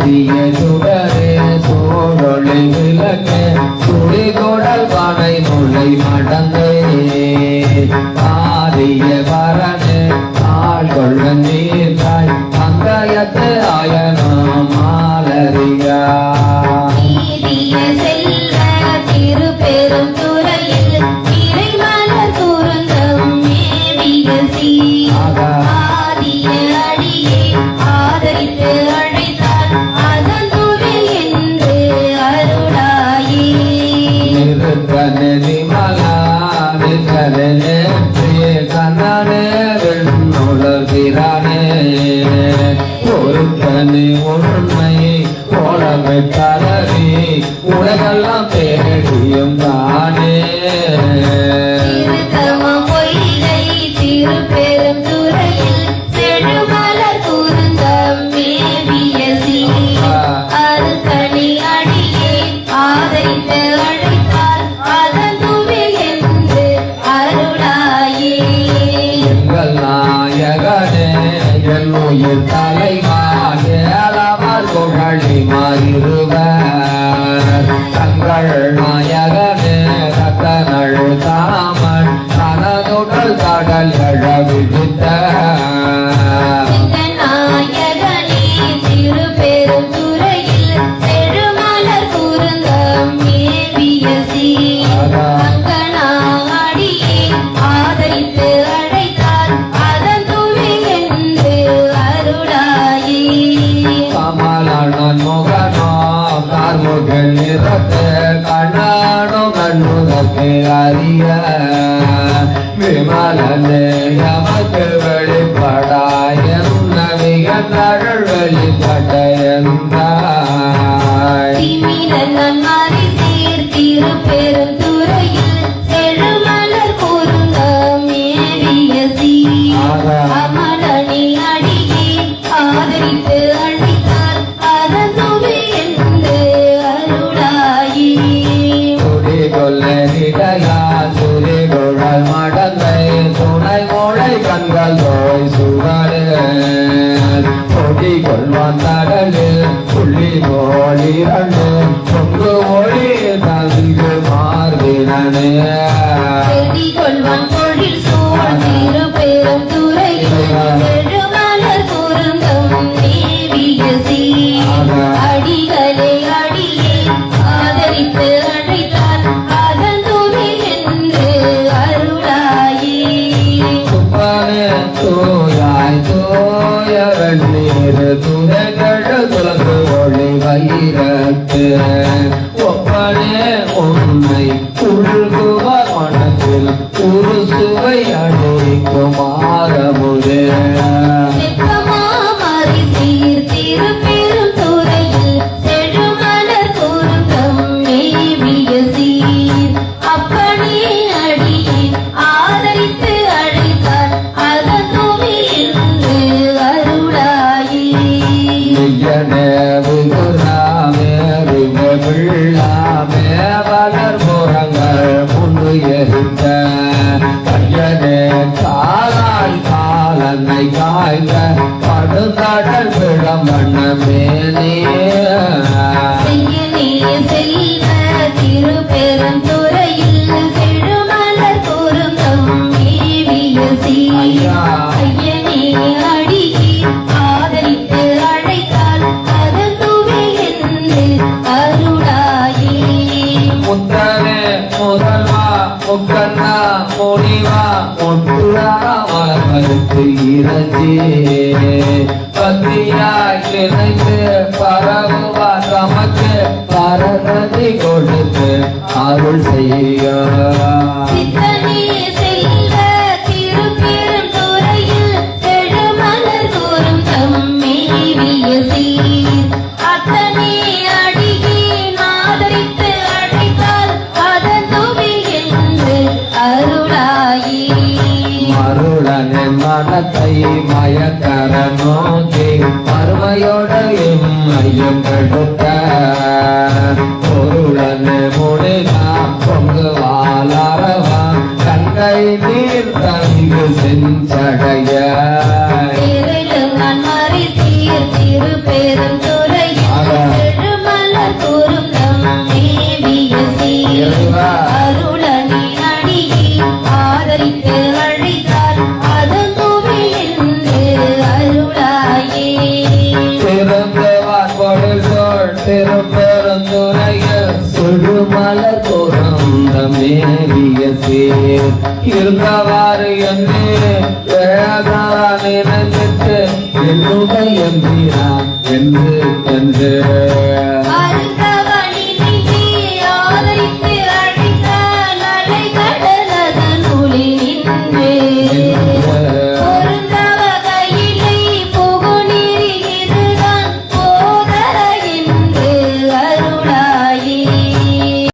சூரிய சுடரே சூழொளி விளக்கு சுடிகொடல் பானை முளை மடந்தே ஆரிய பரணு ஆள் கொள்ள நீர்தாய் அங்கயத்து ஆயனம் மாலரியா திருப்பெரும் துறையில் இறைமலர் குருந்தம் மேவிய ஆதிய அடியே ஆதரித்து அழைத்தார் அதன் துறை என்று அருளாயே நிறுத்தனே நிமலா நிகரனே கண்ணனே வெண்ணுலர்கிறானே பொருத்தனே உண்மை போலமெட்டரே உலகெல்லாம் தேடியும் தானே திருப்பெரும் துறையில் செழுமலர் குருந்தம் மேவிய அருக்கணி அடியே ஆதரித்து அழைத்தார் அதன் துவில் என்று அருளாயே எங்கள் நாயகனே என் உயிர் தலைவா ஏழவர் புகழி மாறிருவர் தங்கள் நாயகனே தக்கனள் தாமன் தனதுடல் கடல் எழ விதித்த நாயகனே திருப்பெரும் துறையில் செழுமலர் குருந்தம் மேவிய அடியே ஆதரித்து அழைத்தார் அதன் துவில் என்று அருளாயே கமலன் முகனோ கார்முகன் நிறத்து கண்ணானோ கண்ணுதற்கு அறிய விமலனே எமக்கு வெளிப்படாய நவிகர்கள் வெளிப்பட்ட என்றாய் திருப்பெரும் துறையில் செழுமலர் குருந்தம் மேவிய அமலனி அடியே ஆதரித்து அழைத்தார் அதன் துவி என்று அருளாயே கொல்லிடையா சுரி குழல் மடந்தை துணை மொழை கண்கள் நோய் சுவரு கொடி கொள்வான் தடலில் புள்ளி போலிரண்டு பொங்கு ஒளி தங்கு மார்பினே செடி கொள்வான் பொழில் சூழ் திருப்பெரும் துறையில் செழுமலர் குருந்தம் மேவிய அடிகளே அடியே ஆதரித்து அழைத்தார் அதன் துவி என்று அருளாயே துப்பானே தூயாய் தூய வெண்ணீர் துணைகள் துலகு ஒளி வைரத்து ஒப்பனே உண்மை உள்குவர் மனத்தில் ஒரு சுவை அடைக்கும் ஆரமுதே திருப்பெரும் துறையில் செழுமலர் குருந்தம் மேவிய அப்பனே அடியே ஆதரித்து அழைத்தார் அதன் துவி என்று அருளாயே பிள்ளாமே வளர் புறங்கள் முன்னு எரிந்த கையனே காலால் காலனை காய்ந்த படுந்தடல் விடம் வண்ணமேனே செல்வ திருப்பெரும் துறையில் செழுமலர் குருந்தம் மேவிய ஐயனே அடியே ஆதரித்து அழைத்தால் அதன் துவி என்று அருளாயே முத்தனே முதல்வா முக்கண்ணா முனிவா முட்டுரா மலர்மறுத்து இறஞ்சி பத்தியாய் நினைத்து பரவுவா தமக்கு பரநதி கொடுத்து அருள் செய்ய சித்தனே செல்வ திருப்பெரும் துறையில் செழுமலர் குருந்தம் மேவிய அத்தனே அடியே ஆதரித்து அழைத்தால் அதன் துவி என்று அருளாயே மருளன மனத்தை மயக்கர நோக்கி மறுமையோடு மையம் கெடுத்த பொருளன முடினா பொங்கு வாழறவா கங்கை நீர் தங்கு செஞ்சடைய திருப்பெரும் துறையில் இருந்தவாறு என்னே வேதான் நினைத்து என்னுடைய எம்பிரான் என்று